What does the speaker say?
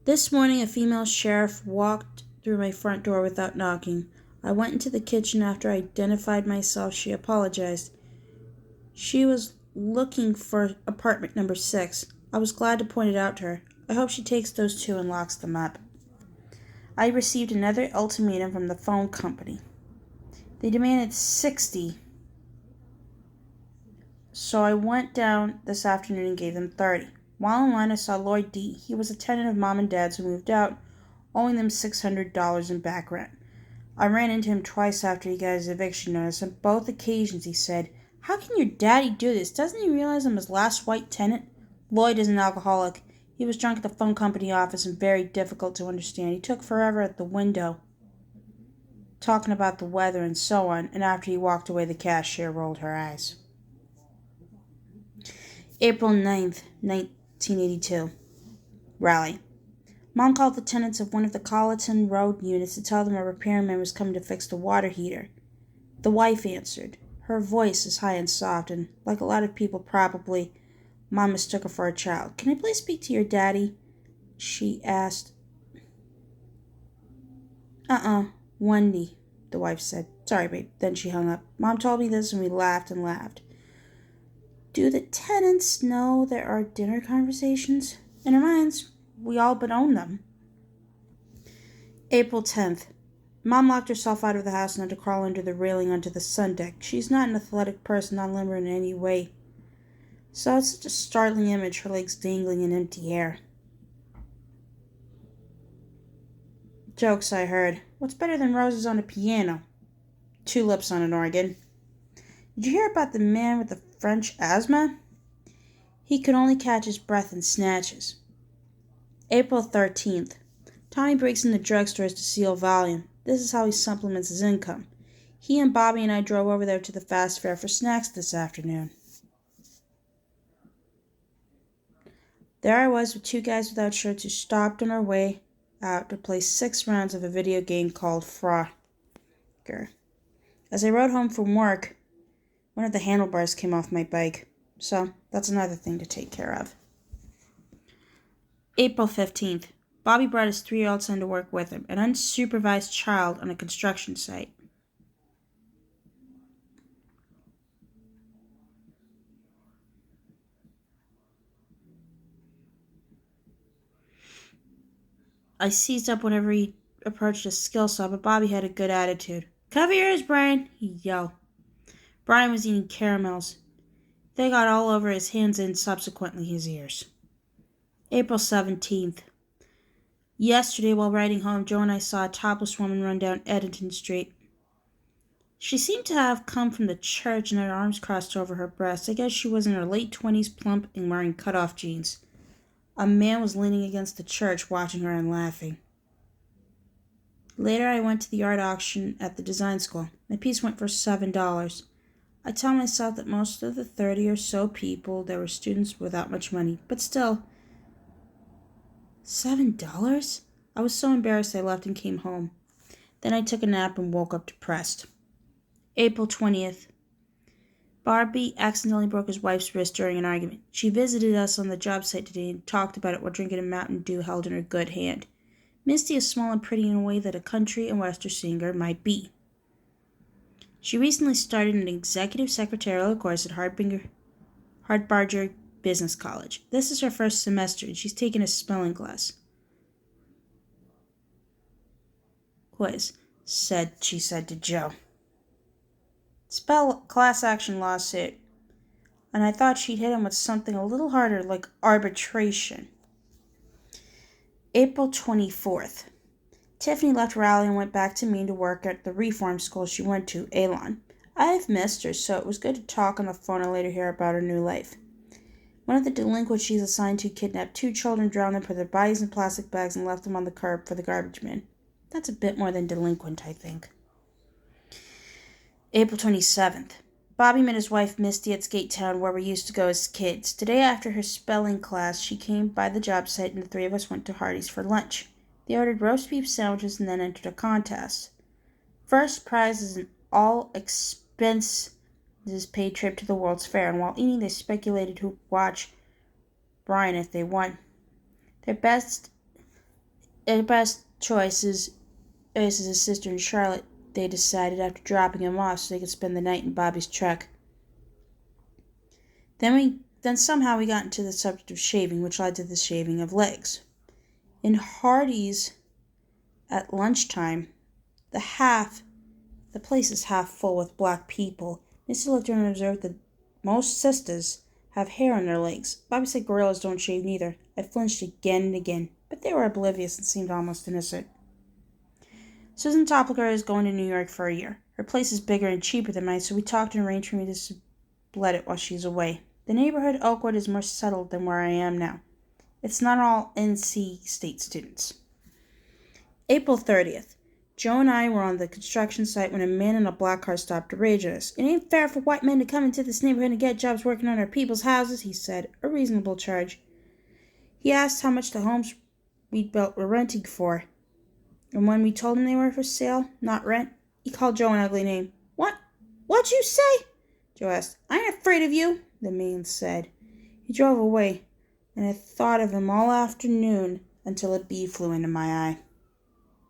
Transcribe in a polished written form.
This morning a female sheriff walked through my front door without knocking. I went into the kitchen after I identified myself. She apologized. She was looking for apartment number 6. I was glad to point it out to her. I hope she takes those two and locks them up. I received another ultimatum from the phone company. They demanded 60, so I went down this afternoon and gave them 30. While in line, I saw Lloyd D. He was a tenant of Mom and Dad's who moved out, owing them $600 in back rent. I ran into him twice after he got his eviction notice. On both occasions he said, "How can your daddy do this? Doesn't he realize I'm his last white tenant?" Lloyd is an alcoholic. He was drunk at the phone company office and very difficult to understand. He took forever at the window, talking about the weather and so on, and after he walked away, the cashier rolled her eyes. April 9th, 1982. Raleigh. Mom called the tenants of one of the Colleton Road units to tell them a repairman was coming to fix the water heater. The wife answered. Her voice is high and soft, and, like a lot of people probably, Mom mistook her for a child. "Can I please speak to your daddy?" she asked. Wendy, the wife said. "Sorry, babe." Then she hung up. Mom told me this, and we laughed and laughed. Do the tenants know there are dinner conversations? In our minds, we all but own them. April 10th. Mom locked herself out of the house and had to crawl under the railing onto the sun deck. She's not an athletic person, not limber in any way. So it's such a startling image, her legs dangling in empty air. Jokes I heard. What's better than roses on a piano? Tulips on an organ. Did you hear about the man with the French asthma? He could only catch his breath in snatches. April 13th. Tommy breaks into drugstores to steal Valium. This is how he supplements his income. He and Bobby and I drove over there to the fast fair for snacks this afternoon. There I was with two guys without shirts who stopped on our way out to play 6 rounds of a video game called Frogger. As I rode home from work, one of the handlebars came off my bike, so that's another thing to take care of. April 15th. Bobby brought his 3-year-old son to work with him, an unsupervised child on a construction site. I seized up whenever he approached a skill saw, but Bobby had a good attitude. "Cover your ears, Brian," he yelled. Brian was eating caramels. They got all over his hands and subsequently his ears. April 17th. Yesterday, while riding home, Joe and I saw a topless woman run down Edenton Street. She seemed to have come from the church and had her arms crossed over her breasts. I guess she was in her late 20s, plump, and wearing cut-off jeans. A man was leaning against the church, watching her and laughing. Later, I went to the art auction at the design school. My piece went for $7. I tell myself that most of the 30 or so people there were students without much money, but still, $7? I was so embarrassed I left and came home. Then I took a nap and woke up depressed. April 20th. Barbie accidentally broke his wife's wrist during an argument. She visited us on the job site today and talked about it while drinking a Mountain Dew held in her good hand. Misty is small and pretty in a way that a country and western singer might be. She recently started an executive secretarial course at Hartbarger Business College. This is her first semester, and she's taken a spelling class. Quiz, she said to Joe. Spell class action lawsuit. And I thought she'd hit him with something a little harder, like arbitration. April 24th. Tiffany left Raleigh and went back to Maine to work at the reform school she went to, Alon. I've missed her, so it was good to talk on the phone and later hear about her new life. One of the delinquents she's assigned to kidnapped 2 children, drowned them, put their bodies in plastic bags, and left them on the curb for the garbage man. That's a bit more than delinquent, I think. April 27th. Bobby met his wife Misty at Skate Town, where we used to go as kids. Today, after her spelling class, she came by the job site and the 3 of us went to Hardee's for lunch. They ordered roast beef sandwiches and then entered a contest. First prize is an all-expenses paid trip to the World's Fair, and while eating, they speculated who'd watch Brian if they won. Their best Their best choice is his sister and Charlotte, they decided after dropping him off so they could spend the night in Bobby's truck. Then somehow we got into the subject of shaving, which led to the shaving of legs. In Hardee's at lunchtime, the place is half full with black people. Missy looked around and observed that most sisters have hair on their legs. Bobby said gorillas don't shave neither. I flinched again and again, but they were oblivious and seemed almost innocent. Susan Topliker is going to New York for a year. Her place is bigger and cheaper than mine, so we talked and arranged for me to split it while she's away. The neighborhood Oakwood is more settled than where I am now. It's not all NC State students. April 30th. Joe and I were on the construction site when a man in a black car stopped to rage at us. It ain't fair for white men to come into this neighborhood and get jobs working on our people's houses, he said, a reasonable charge. He asked how much the homes we'd built were renting for. And when we told him they were for sale, not rent, he called Joe an ugly name. What'd you say? Joe asked. I ain't afraid of you, the man said. He drove away, and I thought of him all afternoon until a bee flew into my eye.